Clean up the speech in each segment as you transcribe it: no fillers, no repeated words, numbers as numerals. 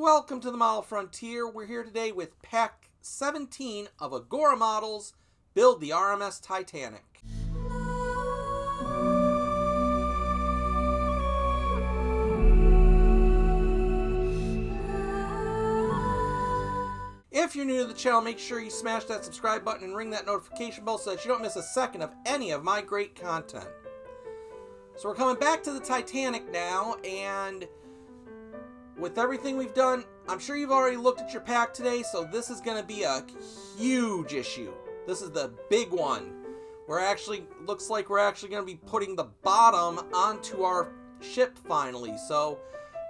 Welcome to the Model Frontier. We're here today with Pack 17 of Agora models, Build the RMS Titanic. If you're new to the channel, make sure you smash that subscribe button and ring that notification bell so that you don't miss a second of any of my great content. So we're coming back to the Titanic now, and with everything we've done, I'm sure you've already looked at your pack today, so this is going to be a huge issue. This is the big one. Looks like we're actually going to be putting the bottom onto our ship finally. So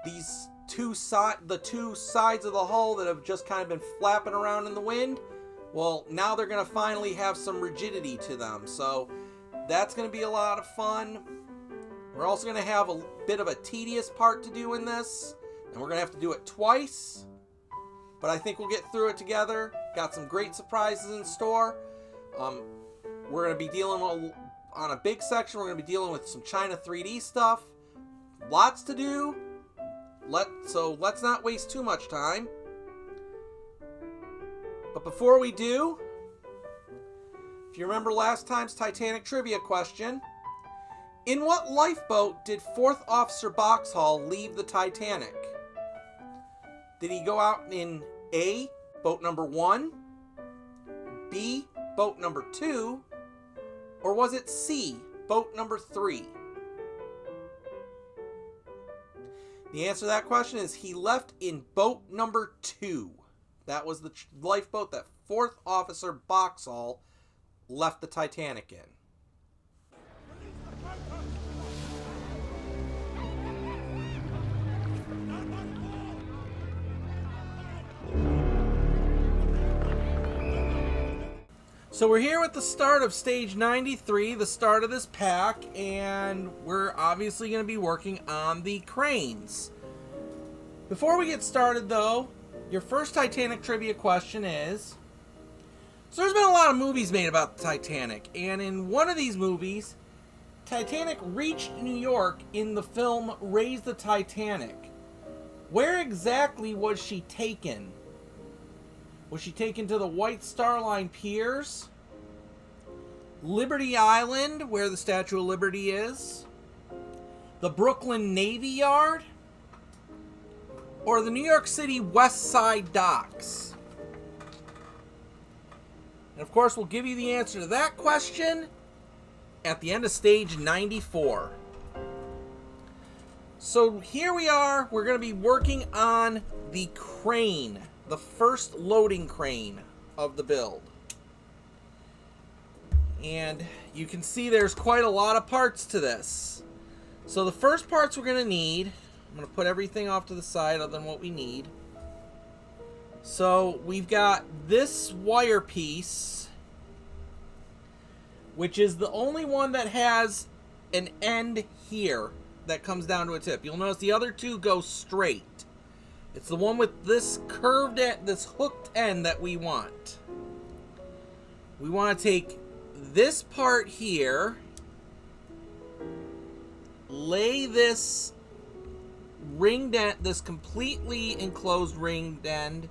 these the two sides of the hull that have just kind of been flapping around in the wind, well, now they're going to finally have some rigidity to them. So that's going to be a lot of fun. We're also going to have a bit of a tedious part to do in this. And we're going to have to do it twice, but I think we'll get through it together. Got some great surprises in store. We're going to be dealing with, on a big section, we're going to be dealing with some China 3D stuff. Lots to do. So let's not waste too much time. But before we do, if you remember last time's Titanic trivia question, in what lifeboat did 4th Officer Boxhall leave the Titanic? Did he go out in A, boat number 1, B, boat number 2, or was it C, boat number 3? The answer to that question is he left in boat number 2. That was the lifeboat that 4th Officer Boxhall left the Titanic in. So we're here at the start of stage 93, the start of this pack, and we're obviously going to be working on the cranes. Before we get started though, your first Titanic trivia question is, so there's been a lot of movies made about the Titanic, and in one of these movies, Titanic reached New York in the film Raise the Titanic. Where exactly was she taken? Was she taken to the White Star Line piers? Liberty Island, where the Statue of Liberty is? The Brooklyn Navy Yard? Or the New York City West Side Docks? And of course, we'll give you the answer to that question at the end of stage 94. So here we are. We're going to be working on the crane. The first loading crane of the build. And you can see there's quite a lot of parts to this. So the first parts we're going to need, I'm going to put everything off to the side other than what we need. So we've got this wire piece, which is the only one that has an end here that comes down to a tip. You'll notice the other two go straight. It's the one with this curved end, this hooked end that we want. We want to take this part here, lay this ringed end, this completely enclosed ringed end.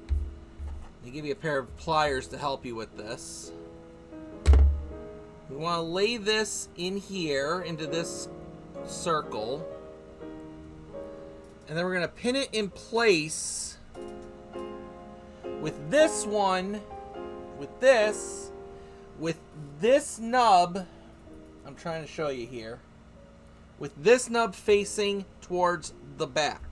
Let me give you a pair of pliers to help you with this. We want to lay this in here into this circle. And then we're going to pin it in place with this one, with this nub, I'm trying to show you here, with this nub facing towards the back.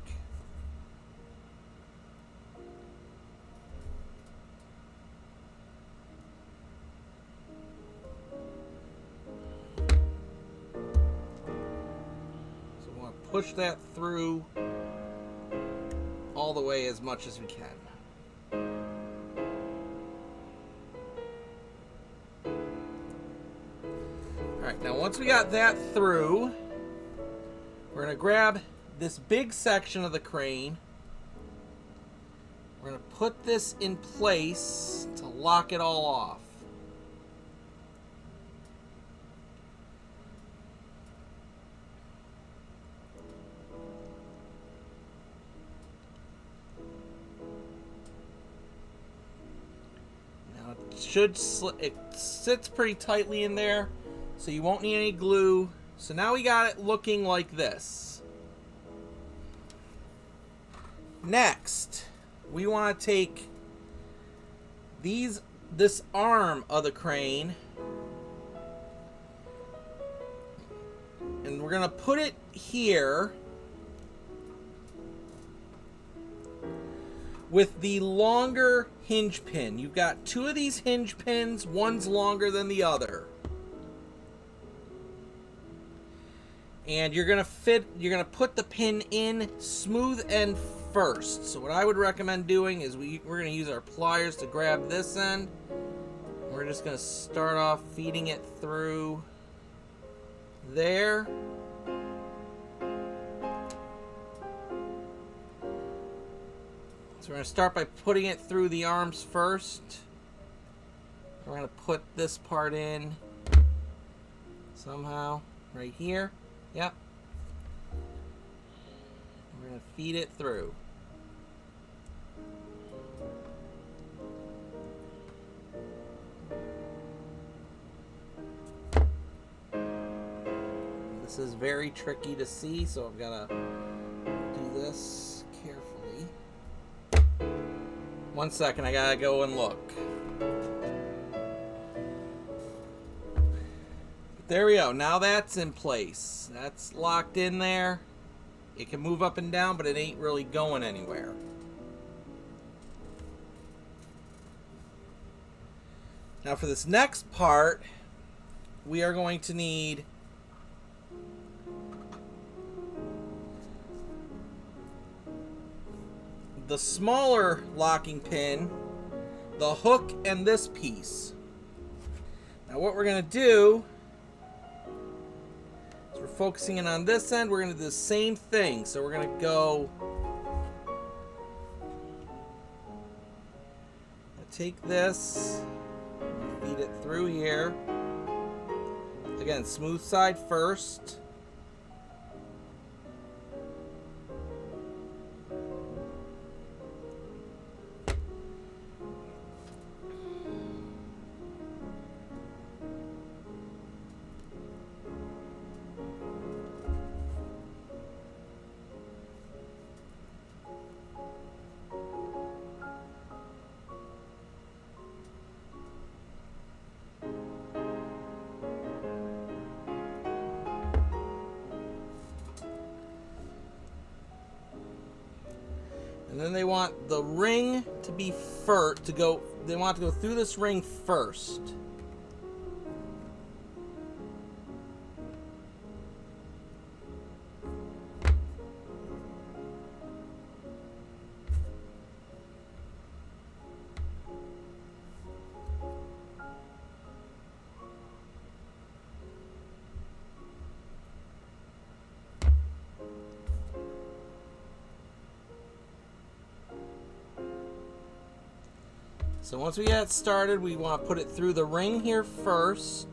So we want to push that through all the way as much as we can. Alright, now once we got that through, we're going to grab this big section of the crane. We're going to put this in place to lock it all off. it sits pretty tightly in there, so you won't need any glue. So now we got it looking like this. Next, we want to take this arm of the crane, and we're gonna put it here with the longer hinge pin. You've got two of these hinge pins, one's longer than the other. And you're gonna put the pin in smooth end first. So what I would recommend doing is we're gonna use our pliers to grab this end. We're just gonna start off feeding it through there. So we're going to start by putting it through the arms first. We're going to put this part in somehow right here. Yep. We're going to feed it through. This is very tricky to see, so I've got to do this carefully. 1 second, I gotta go and look. There we go. Now that's in place. That's locked in there. It can move up and down, but it ain't really going anywhere. Now for this next part, we are going to need the smaller locking pin, the hook, and this piece. Now what we're going to do is we're focusing in on this end. We're going to do the same thing. So we're going to go take this, feed it through here. Again, smooth side first. And then they want the ring to be they want to go through this ring first. So once we get started, we want to put it through the ring here first.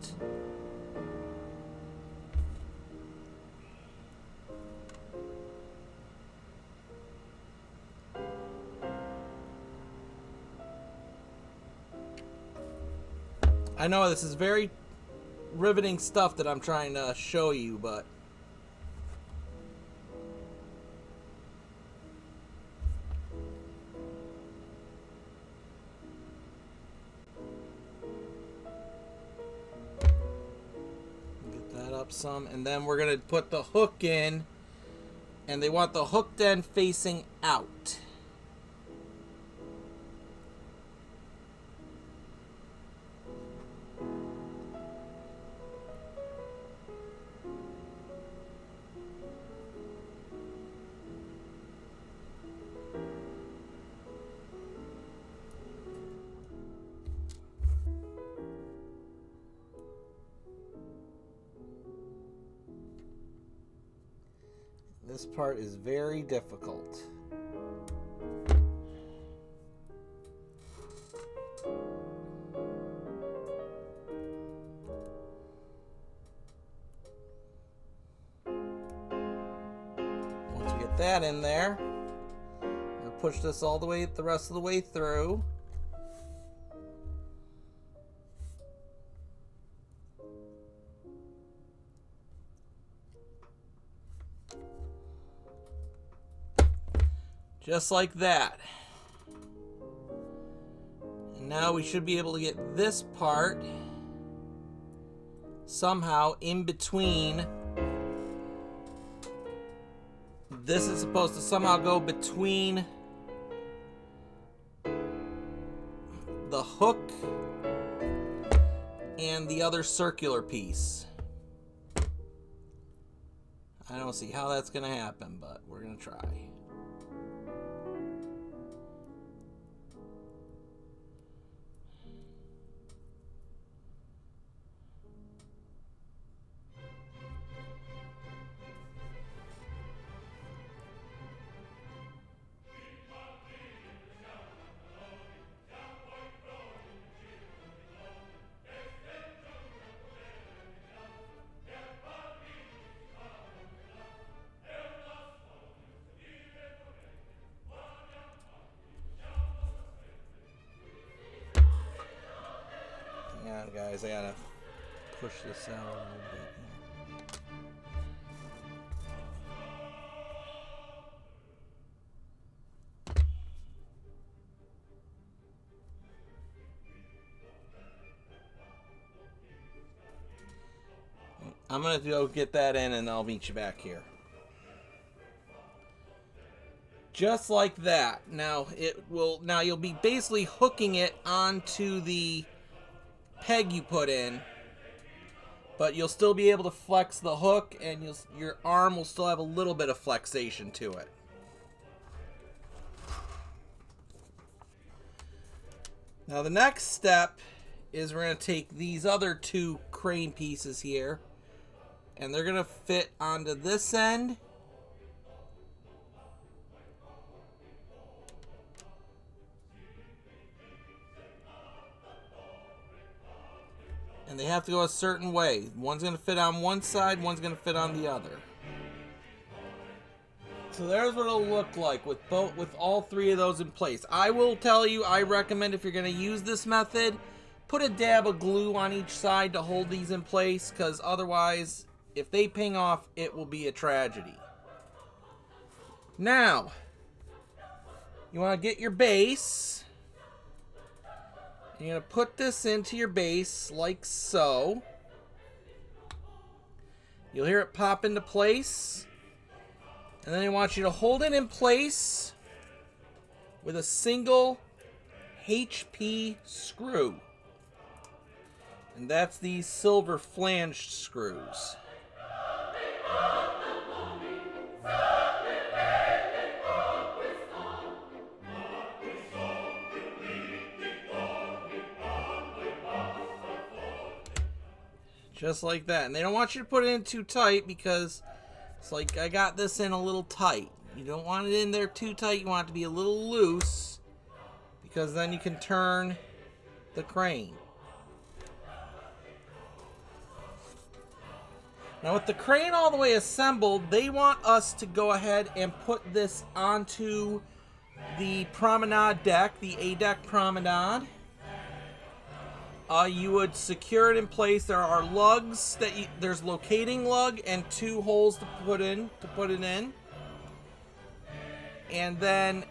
I know this is very riveting stuff that I'm trying to show you, but some, and then we're going to put the hook in, and they want the hooked end facing out. This part is very difficult. Once we get that in there, we'll push this all the rest of the way through. Just like that. And now we should be able to get this part somehow in between. This is supposed to somehow go between the hook and the other circular piece. I don't see how that's going to happen, but we're going to try. Hang on, guys, I gotta push this out a little bit. I'm gonna go get that in and I'll meet you back here. Just like that. Now you'll be basically hooking it onto the peg you put in, but you'll still be able to flex the hook, and your arm will still have a little bit of flexation to it. Now the next step is we're going to take these other two crane pieces here, and they're going to fit onto this end. And they have to go a certain way. One's going to fit on one side, one's going to fit on the other. So there's what it'll look like with all three of those in place. I will tell you, I recommend if you're going to use this method, put a dab of glue on each side to hold these in place, because otherwise, if they ping off, it will be a tragedy. Now, you want to get your base. You're going to put this into your base like so. You'll hear it pop into place. And then I want you to hold it in place with a single HP screw. And that's these silver flanged screws. Just like that. And they don't want you to put it in too tight, because it's like I got this in a little tight. You don't want it in there too tight. You want it to be a little loose, because then you can turn the crane. Now with the crane all the way assembled, they want us to go ahead and put this onto the promenade deck, the A-deck promenade. You would secure it in place. There are lugs there's locating lug and two holes to put it in. And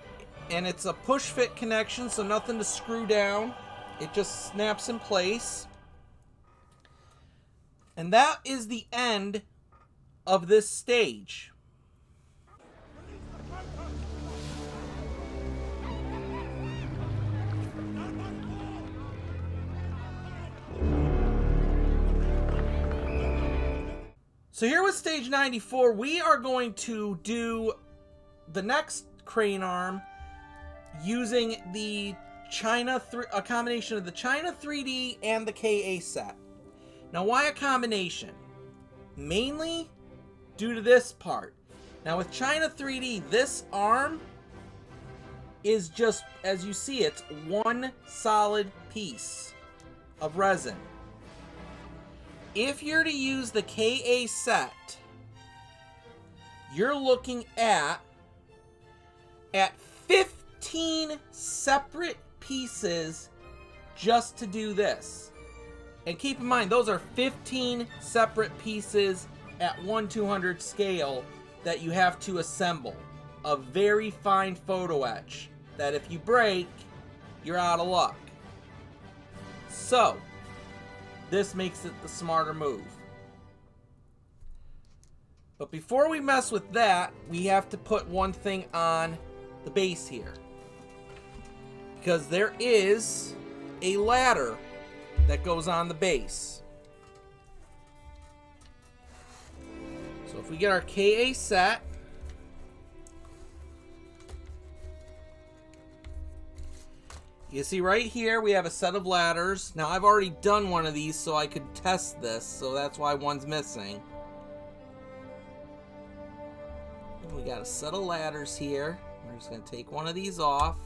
it's a push fit connection, so nothing to screw down. It just snaps in place. And that is the end of this stage. So here with stage 94, we are going to do the next crane arm using a combination of the China 3D and the KA set. Now, why a combination? Mainly due to this part. Now, with China 3D, this arm is just, as you see, it's one solid piece of resin. If you're to use the KA set, you're looking at 15 separate pieces just to do this. And keep in mind, those are 15 separate pieces at 1/200 scale that you have to assemble. a very fine photo etch that if you break, you're out of luck. So, this makes it the smarter move. But before we mess with that, we have to put one thing on the base here. Because there is a ladder that goes on the base. So if we get our KA set, you see right here we have a set of ladders. Now I've already done one of these so I could test this, so that's why one's missing. We got a set of ladders here. We're just going to take one of these off.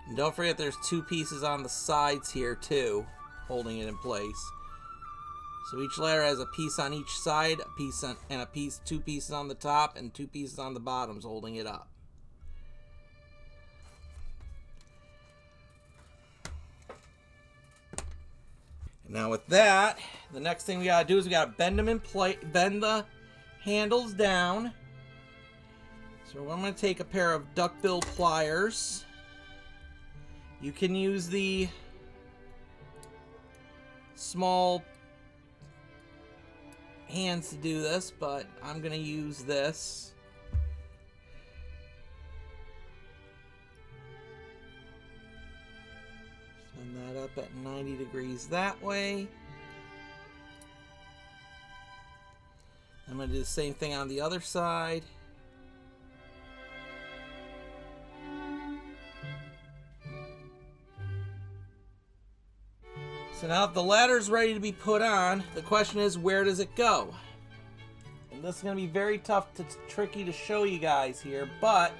And don't forget there's two pieces on the sides here too, holding it in place. So each ladder has a piece on each side, a piece on, and two pieces on the top, and two pieces on the bottoms holding it up. And now with that, the next thing we gotta do is we gotta bend them in place, bend the handles down. So I'm gonna take a pair of duckbill pliers. You can use the small hands to do this, but I'm gonna use this. Send that up at 90 degrees that way. I'm gonna do the same thing on the other side. So now that the ladder's ready to be put on, the question is, where does it go? And this is going to be very tricky to show you guys here, but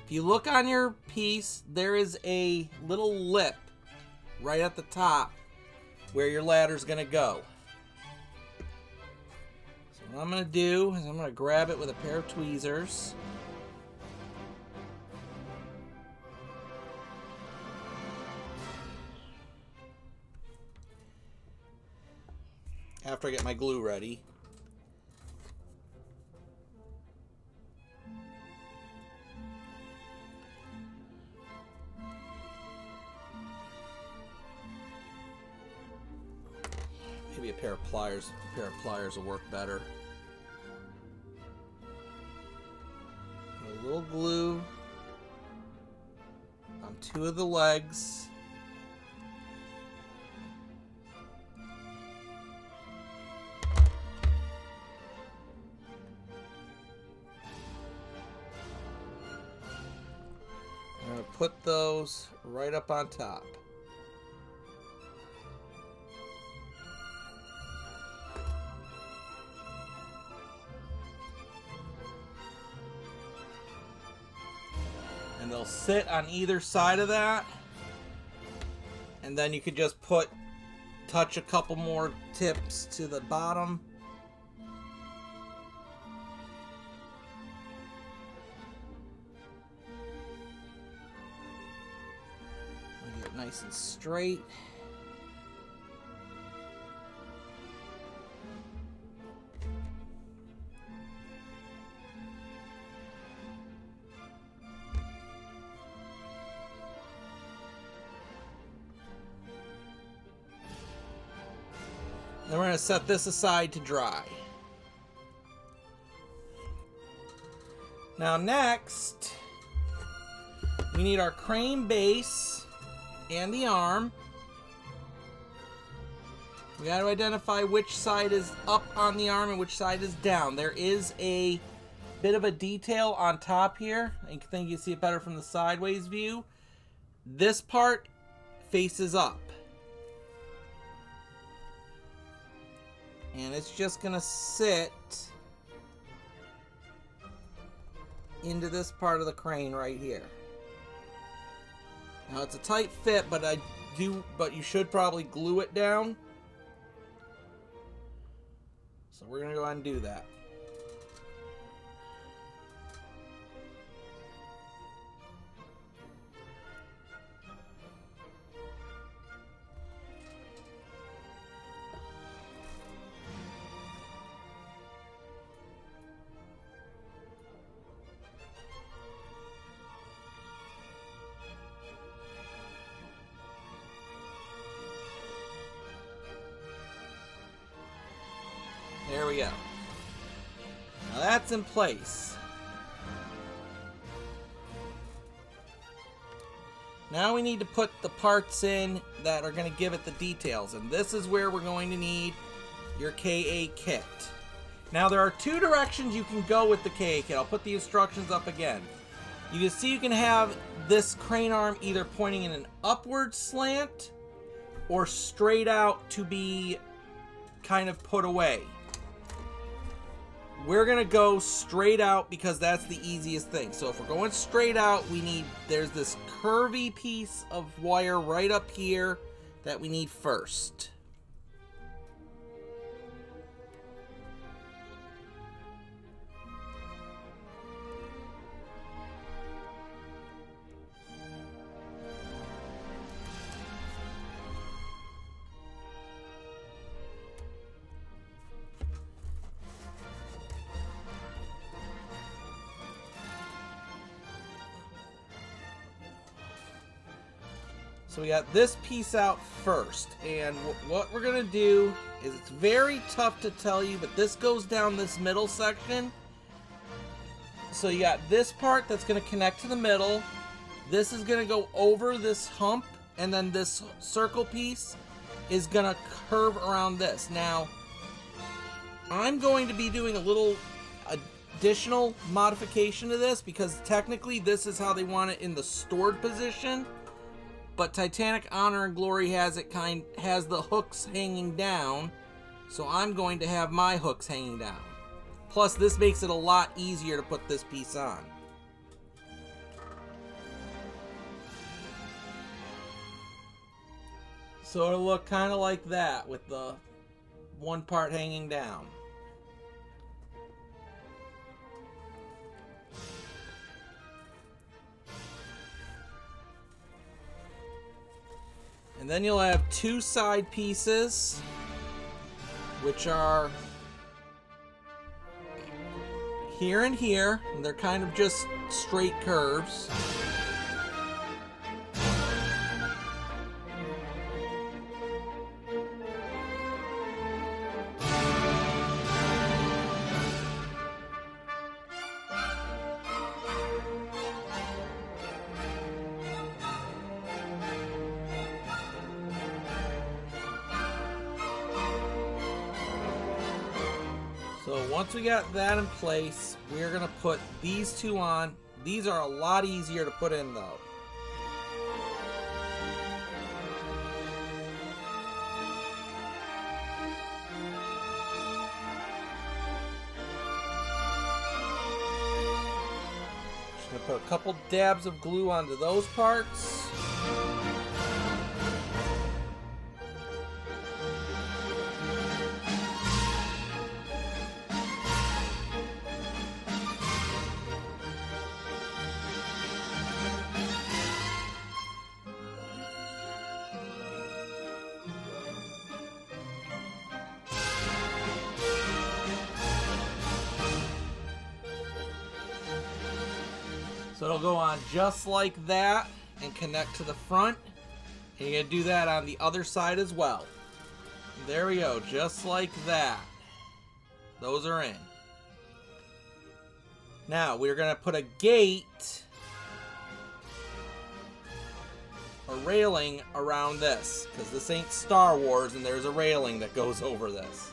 if you look on your piece, there is a little lip right at the top where your ladder's going to go. So what I'm going to do is I'm going to grab it with a pair of tweezers. After I get my glue ready. Maybe a pair of pliers. A pair of pliers will work better. Put a little glue on two of the legs. I'm going to put those right up on top. And they'll sit on either side of that. And then you could just touch a couple more tips to the bottom. Nice and straight. Then we're going to set this aside to dry. Now next, we need our crane base and the arm. We got to identify which side is up on the arm and which side is down. There is a bit of a detail on top here. I think you see it better from the sideways view. This part faces up. And it's just going to sit into this part of the crane right here. Now it's a tight fit, but you should probably glue it down. So we're gonna go ahead and do that. we go. Now that's in place. Now we need to put the parts in that are going to give it the details. And this is where we're going to need your KA kit. Now there are two directions you can go with the KA kit. I'll put the instructions up again. You can see you can have this crane arm either pointing in an upward slant or straight out to be kind of put away. We're going to go straight out because that's the easiest thing. So if we're going straight out, there's this curvy piece of wire right up here that we need first. So we got this piece out first, and what we're going to do is, it's very tough to tell you, but this goes down this middle section. So you got this part that's going to connect to the middle. This is going to go over this hump, and then this circle piece is going to curve around this. Now, I'm going to be doing a little additional modification to this because technically this is how they want it in the stored position. But Titanic Honor and Glory has the hooks hanging down, so I'm going to have my hooks hanging down. Plus, this makes it a lot easier to put this piece on. So it'll look kind of like that with the one part hanging down. And then you'll have two side pieces, which are here and here, and they're kind of just straight curves. So once we got that in place, we're going to put these two on. These are a lot easier to put in though. Just going to put a couple dabs of glue onto those parts. So it'll go on just like that and connect to the front. And you're going to do that on the other side as well. There we go, just like that. Those are in. Now we're going to put a gate, a railing around this, because this ain't Star Wars and there's a railing that goes over this.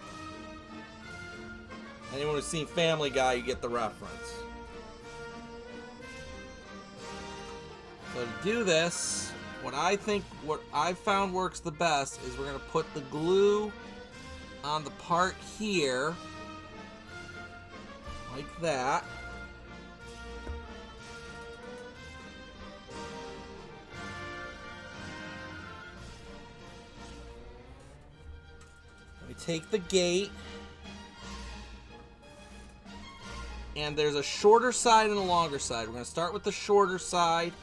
Anyone who's seen Family Guy, you get the reference. So to do this, what I've found works the best is we're going to put the glue on the part here, like that. We take the gate, and there's a shorter side and a longer side. We're going to start with the shorter side.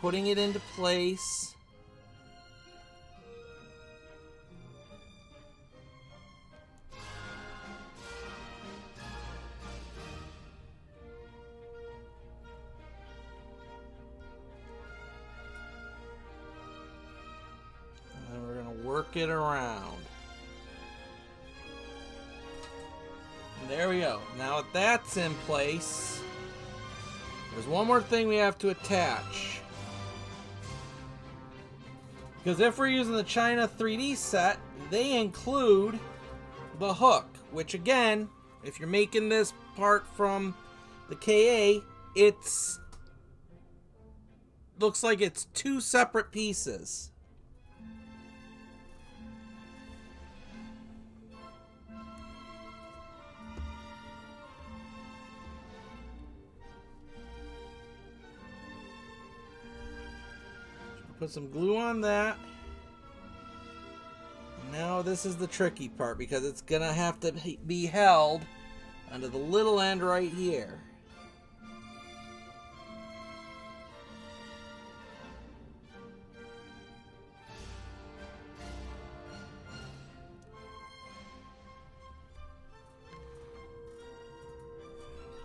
Putting it into place. And then we're going to work it around. There we go. Now that that's in place, there's one more thing we have to attach. Because if we're using the China 3D set, they include the hook, which again, if you're making this part from the KA, it's looks like it's two separate pieces. Put some glue on that. Now this is the tricky part because it's gonna have to be held under the little end right here.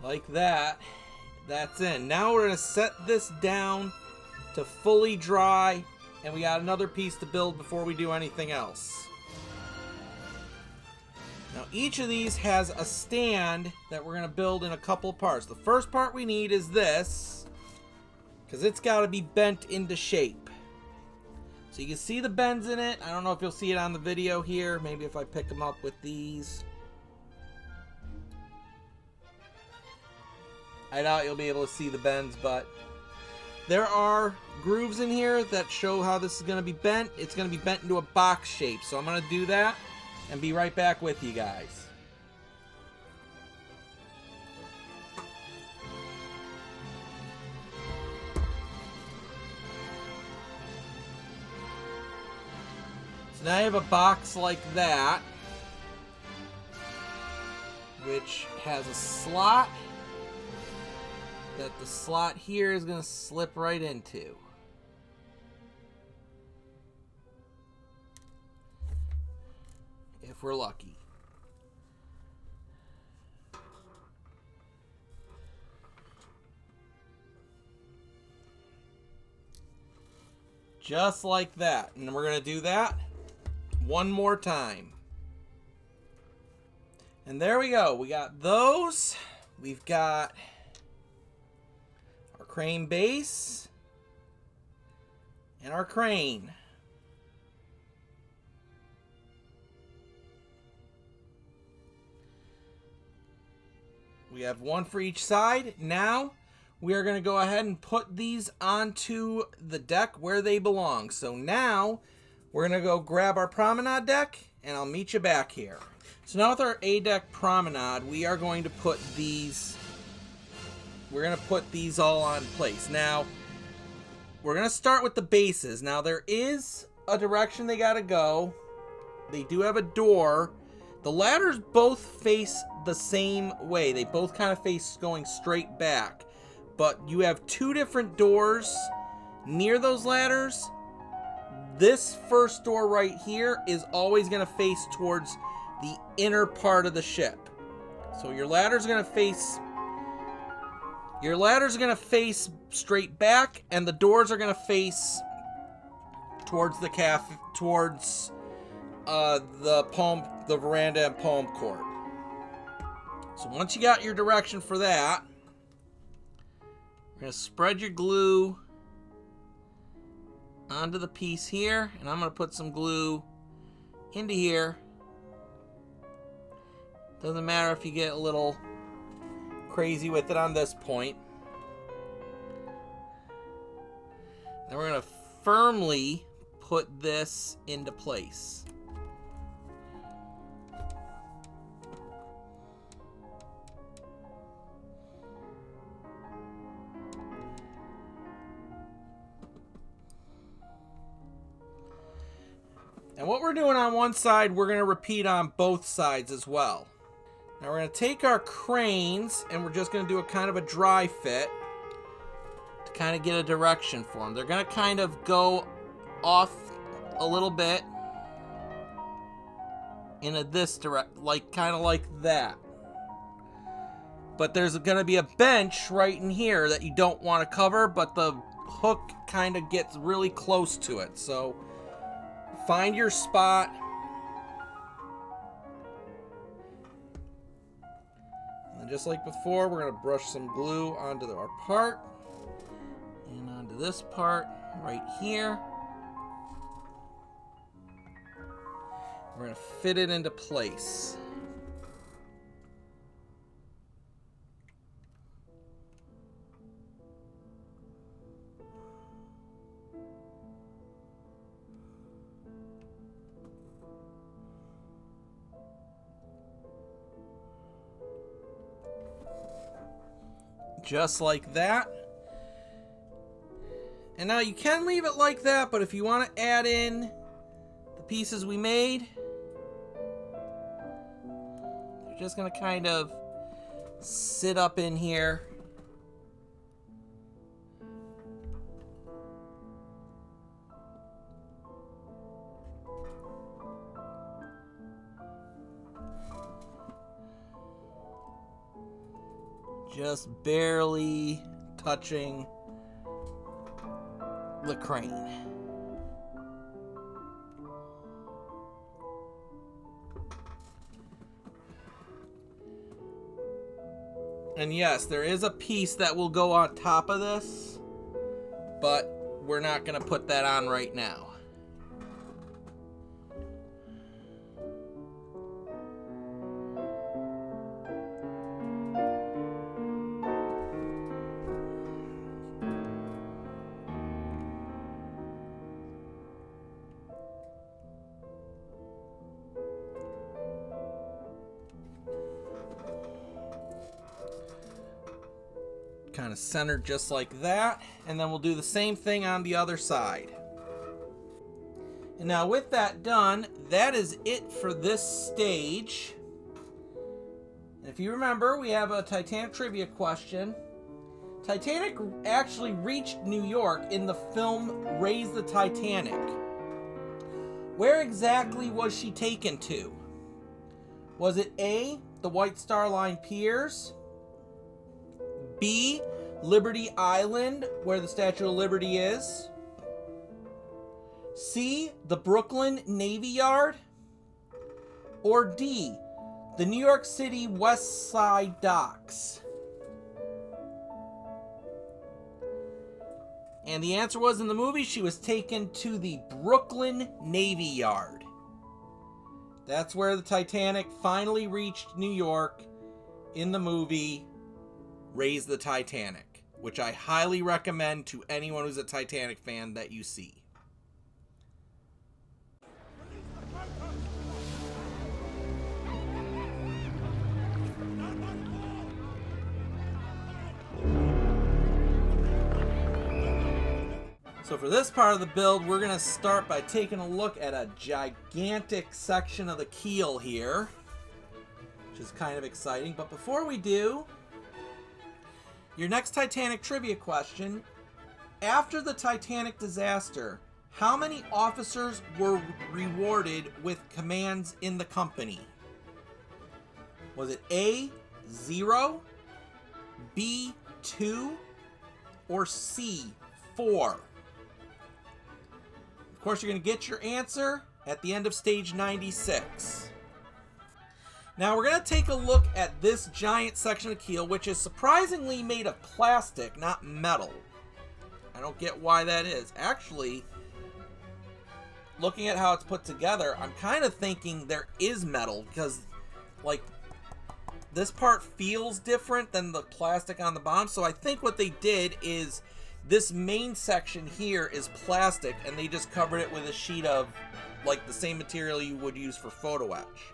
Like that. That's in. Now we're gonna set this down to fully dry, and we got another piece to build before we do anything else. Now each of these has a stand that we're going to build in a couple parts. The first part we need is this, because it's got to be bent into shape. So you can see the bends in it. I don't know if you'll see it on the video here. Maybe if I pick them up with these. I doubt you'll be able to see the bends, but there are grooves in here that show how this is going to be bent. It's going to be bent into a box shape. So I'm going to do that and be right back with you guys. So now I have a box like that, which has a slot that the slot here is going to slip right into. If we're lucky. Just like that. And we're going to do that one more time. And there we go. We got those. We've got our crane base and our crane. We have one for each side. Now we are going to go ahead and put these onto the deck where they belong. So now we're going to go grab our promenade deck and I'll meet you back here. So now with our A-deck promenade, we are going to put these, all on place. Now, we're going to start with the bases. Now, there is a direction they got to go. They do have a door. The ladders both face the same way. They both kind of face going straight back. But you have two different doors near those ladders. This first door right here is always going to face towards the inner part of the ship. So your ladder's going to face straight back, and the doors are going to face towards the the veranda and poem court. So once you got your direction for that, you're going to spread your glue onto the piece here, and I'm going to put some glue into here. Doesn't matter if you get a little crazy with it on this point. Then we're going to firmly put this into place. And what we're doing on one side, we're going to repeat on both sides as well. Now we're going to take our cranes and we're just going to do a kind of a dry fit to kind of get a direction for them. They're going to kind of go off a little bit in this direction, kind of like that. But there's going to be a bench right in here that you don't want to cover, but the hook kind of gets really close to it. So find your spot. just like before, we're going to brush some glue onto our part and onto this part right here. We're going to fit it into place. Just like that. And now you can leave it like that, but if you want to add in the pieces we made, they're just going to kind of sit up in here. Just barely touching the crane. And yes, there is a piece that will go on top of this, but we're not going to put that on right now. Kind of centered just like that, and then we'll do the same thing on the other side. And now with that done, that is it for this stage. And if you remember, we have a Titanic trivia question. Titanic actually reached New York in the film Raise the Titanic. Where exactly was she taken to? Was it A, the White Star Line piers? B, Liberty Island, where the Statue of Liberty is? C, the Brooklyn Navy Yard? Or D, the New York City West Side Docks? And the answer was, in the movie, she was taken to the Brooklyn Navy Yard. That's where the Titanic finally reached New York in the movie Raise the Titanic, which I highly recommend to anyone who's a Titanic fan that you see. So for this part of the build, we're going to start by taking a look at a gigantic section of the keel here, which is kind of exciting. But before we do, your next Titanic trivia question: after the Titanic disaster, how many officers were rewarded with commands in the company? Was it A, 0, B, 2, or C, 4? Of course, you're going to get your answer at the end of stage 96. Now we're going to take a look at this giant section of keel, which is surprisingly made of plastic, not metal. I don't get why that is. Actually, looking at how it's put together, I'm kind of thinking there is metal, because, like, this part feels different than the plastic on the bottom. So I think what they did is this main section here is plastic, and they just covered it with a sheet of, like, the same material you would use for photo etch.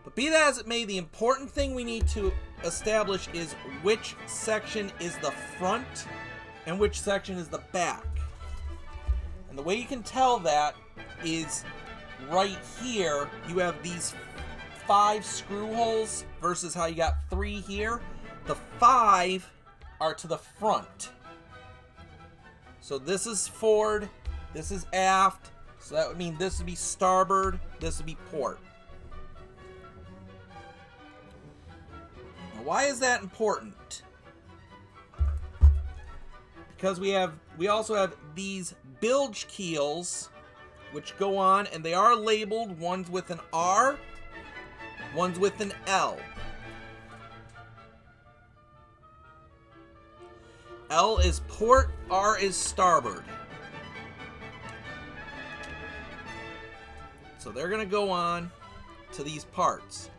But be that as it may, the important thing we need to establish is which section is the front and which section is the back. And the way you can tell that is right here, you have these 5 screw holes versus how you got 3 here. The 5 are to the front. So this is forward, this is aft, so that would mean this would be starboard, this would be port. Now, why is that important? Because we also have these bilge keels which go on, and they are labeled, one's with an R, one's with an L. L is port, R is starboard. So they're going to go on to these parts.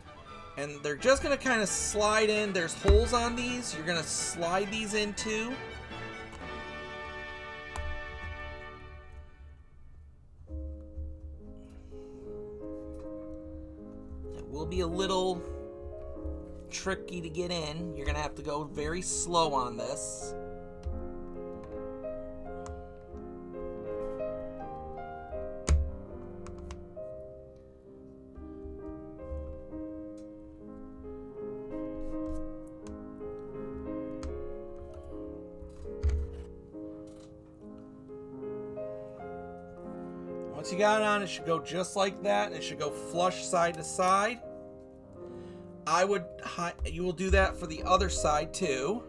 And they're just going to kind of slide in. There's holes on these. You're going to slide these into. It will be a little tricky to get in. You're going to have to go very slow on this. Once you got it on, it should go just like that. It should go flush side to side. You will do that for the other side too.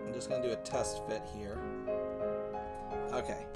I'm just going to do a test fit here. Okay.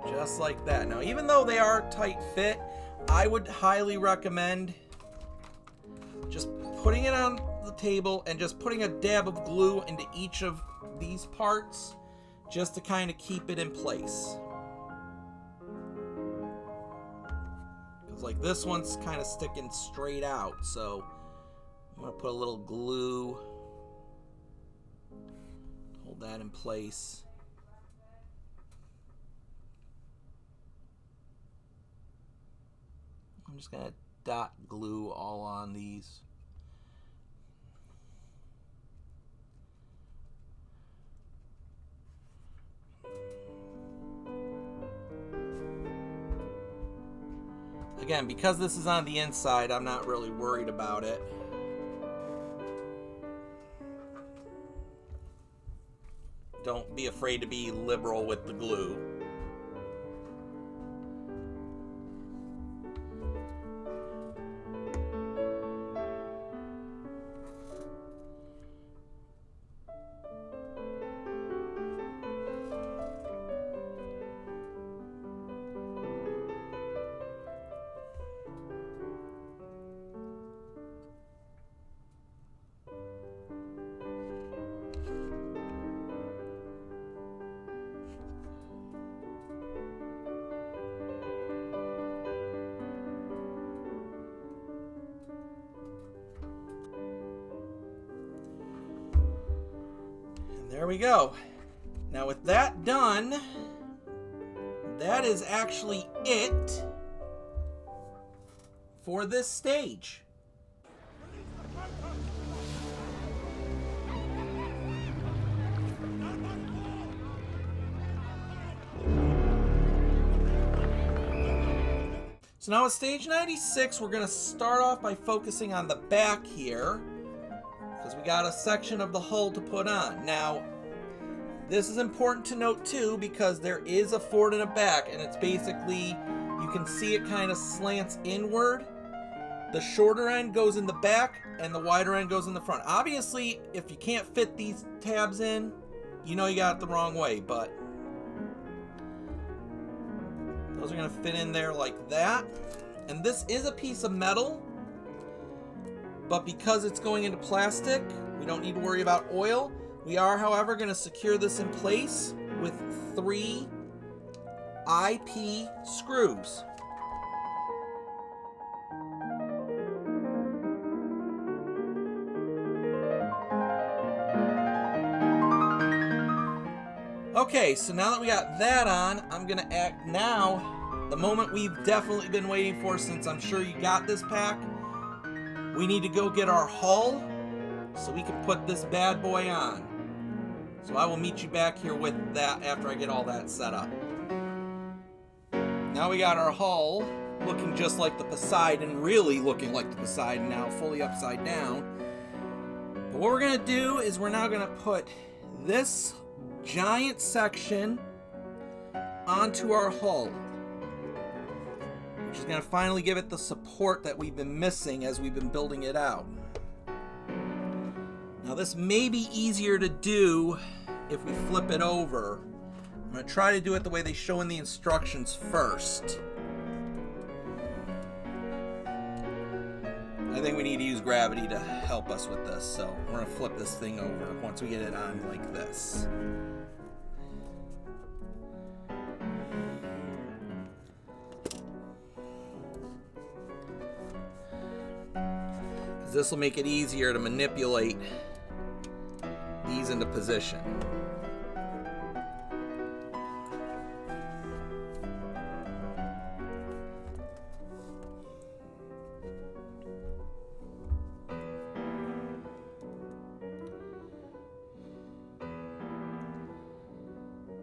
Just like that. Now, even though they are tight fit, I would highly recommend just putting it on the table and just putting a dab of glue into each of these parts just to kind of keep it in place. Because like this one's kind of sticking straight out, so I'm going to put a little glue, hold that in place. I'm just going to dot glue all on these. Again, because this is on the inside, I'm not really worried about it. Don't be afraid to be liberal with the glue. There we go. Now with that done, that is actually it for this stage. So now with stage 96, we're going to start off by focusing on the back here, because we got a section of the hull to put on. Now, this is important to note too, because there is a forward and a back, and it's basically, you can see it kind of slants inward. The shorter end goes in the back, and the wider end goes in the front. Obviously, if you can't fit these tabs in, you know you got it the wrong way, but those are going to fit in there like that. And this is a piece of metal, but because it's going into plastic, we don't need to worry about oil. We are, however, going to secure this in place with 3 IP screws. Okay, so now that we got that on, I'm going to act now, the moment we've definitely been waiting for, since I'm sure you got this pack. We need to go get our hull so we can put this bad boy on. So I will meet you back here with that after I get all that set up. Now we got our hull looking just like the Poseidon, really looking like the Poseidon now, fully upside down. But what we're going to do is we're now going to put this giant section onto our hull, which is going to finally give it the support that we've been missing as we've been building it out. Now this may be easier to do if we flip it over. I'm going to try to do it the way they show in the instructions first. I think we need to use gravity to help us with this, so we're going to flip this thing over once we get it on like this. Because this will make it easier to manipulate these into position.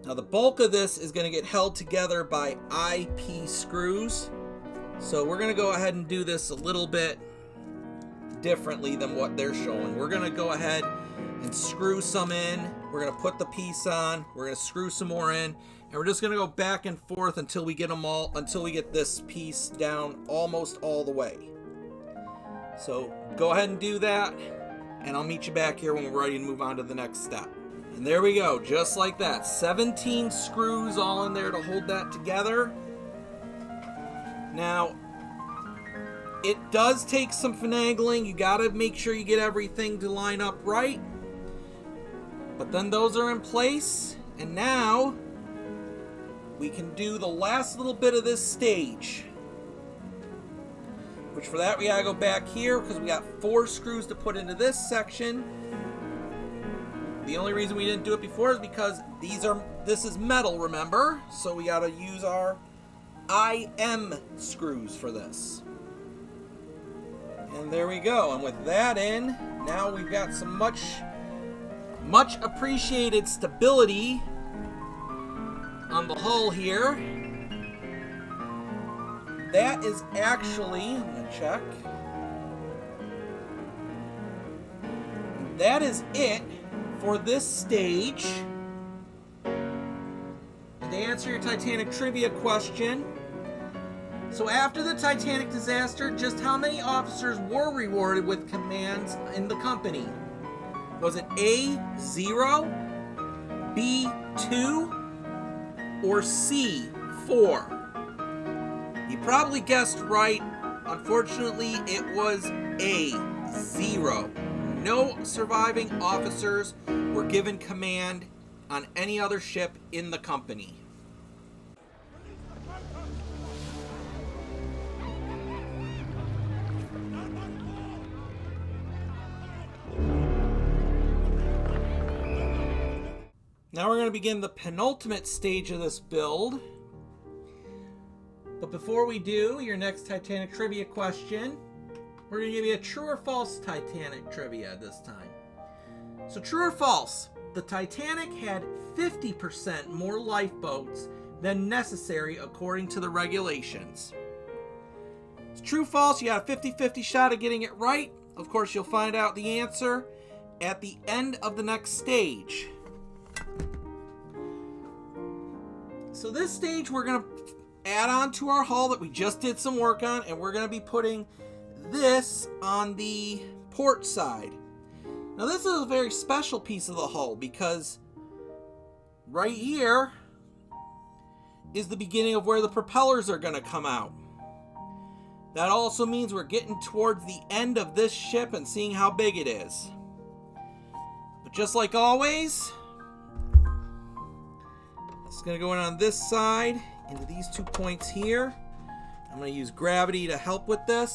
Now the bulk of this is going to get held together by IP screws. So we're going to go ahead and do this a little bit differently than what they're showing. We're going to go ahead and screw some in. We're going to put the piece on. We're going to screw some more in. And we're just going to go back and forth until we get them all, until we get this piece down almost all the way. So go ahead and do that. And I'll meet you back here when we're ready to move on to the next step. And there we go, just like that. 17 screws all in there to hold that together. Now, it does take some finagling. You gotta make sure you get everything to line up right. But then those are in place. And now, we can do the last little bit of this stage. Which for that, we gotta go back here because we got 4 screws to put into this section. The only reason we didn't do it before is because this is metal, remember? So we gotta use our IM screws for this. And there we go. And with that in, now we've got some much appreciated stability on the hull here. That is actually, I'm gonna check. That is it for this stage. And to answer your Titanic trivia question, so after the Titanic disaster, just how many officers were rewarded with commands in the company? Was it A, 0, B, 2, or C, 4? You probably guessed right. Unfortunately, it was A, 0. No surviving officers were given command on any other ship in the company. Now we're going to begin the penultimate stage of this build. But before we do, your next Titanic trivia question, we're going to give you a true or false Titanic trivia this time. So true or false, the Titanic had 50% more lifeboats than necessary according to the regulations. It's true, false, you got a 50-50 shot of getting it right. Of course, you'll find out the answer at the end of the next stage. So this stage we're going to add on to our hull that we just did some work on, and we're going to be putting this on the port side. Now this is a very special piece of the hull because right here is the beginning of where the propellers are going to come out. That also means we're getting towards the end of this ship and seeing how big it is. But just like always, it's going to go in on this side into these 2 points here. I'm going to use gravity to help with this.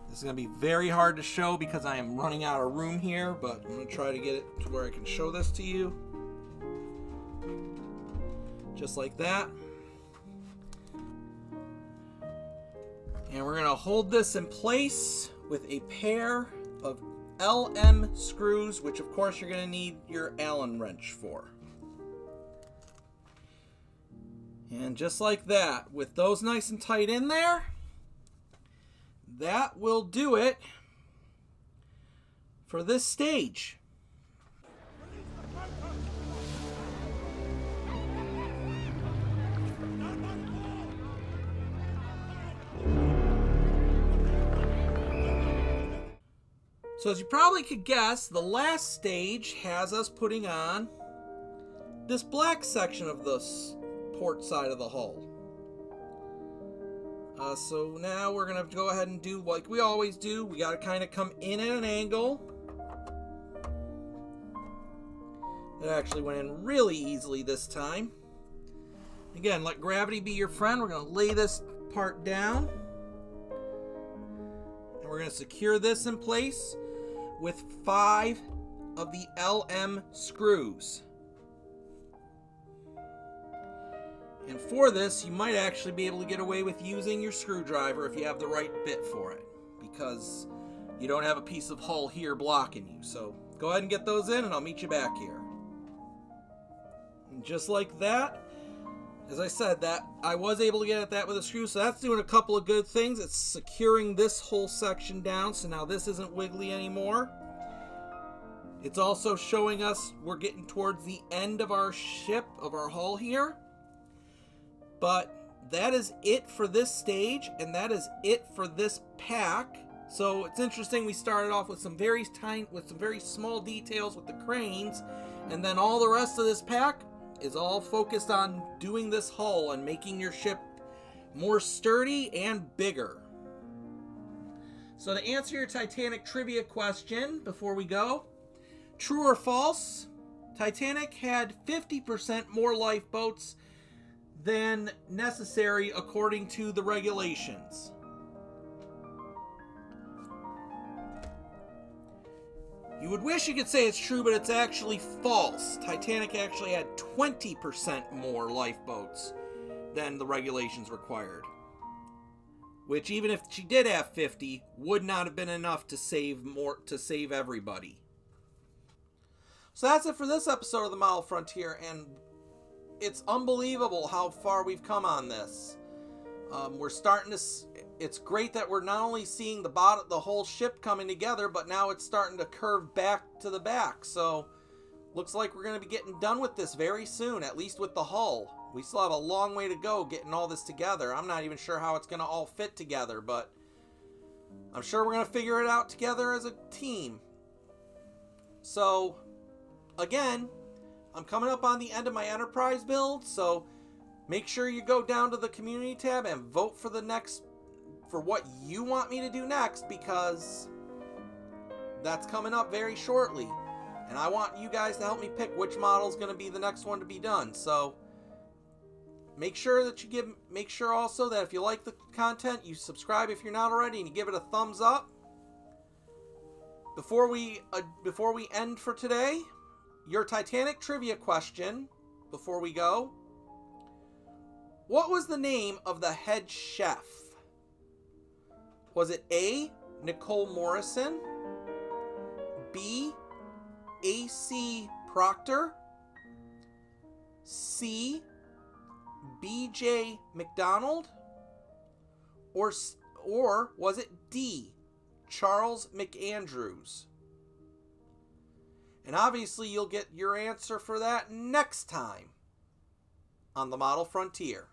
This is going to be very hard to show because I am running out of room here, but I'm going to try to get it to where I can show this to you. Just like that. And we're going to hold this in place with a pair of LM screws, which of course you're going to need your Allen wrench for. And just like that, with those nice and tight in there, that will do it for this stage. So as you probably could guess, the last stage has us putting on this black section of the port side of the hull. So now we're going to go ahead and do like we always do. We got to kind of come in at an angle. It actually went in really easily this time. Again, let gravity be your friend. We're going to lay this part down. And we're going to secure this in place with 5 of the LM screws. And for this, you might actually be able to get away with using your screwdriver if you have the right bit for it, because you don't have a piece of hull here blocking you. So go ahead and get those in, and I'll meet you back here. And just like that, as I said, that I was able to get at that with a screw, so that's doing a couple of good things. It's securing this whole section down, so now this isn't wiggly anymore. It's also showing us we're getting towards the end of our ship, of our hull here. But that is it for this stage, and that is it for this pack. So it's interesting, we started off with some very small details with the cranes, and then all the rest of this pack is all focused on doing this hull and making your ship more sturdy and bigger. So to answer your Titanic trivia question before we go, true or false, Titanic had 50% more lifeboats than necessary according to the regulations. You would wish you could say it's true, but it's actually false. Titanic actually had 20% more lifeboats than the regulations required, which even if she did have 50, would not have been enough to save everybody. So that's it for this episode of the Model Frontier, and it's unbelievable how far we've come on this. We're starting to. It's great that we're not only seeing the whole ship coming together, but now it's starting to curve back to the back. So, looks like we're going to be getting done with this very soon, at least with the hull. We still have a long way to go getting all this together. I'm not even sure how it's going to all fit together, but I'm sure we're going to figure it out together as a team. So, again, I'm coming up on the end of my Enterprise build, so make sure you go down to the community tab and vote for for what you want me to do next, because that's coming up very shortly. And I want you guys to help me pick which model is going to be the next one to be done. So make sure also that if you like the content, you subscribe if you're not already, and you give it a thumbs up. Before we end for today, your Titanic trivia question before we go. What was the name of the head chef? Was it A, Nicole Morrison, B, A.C. Proctor, C, B.J. McDonald, or was it D, Charles McAndrews? And obviously you'll get your answer for that next time on the Model Frontier.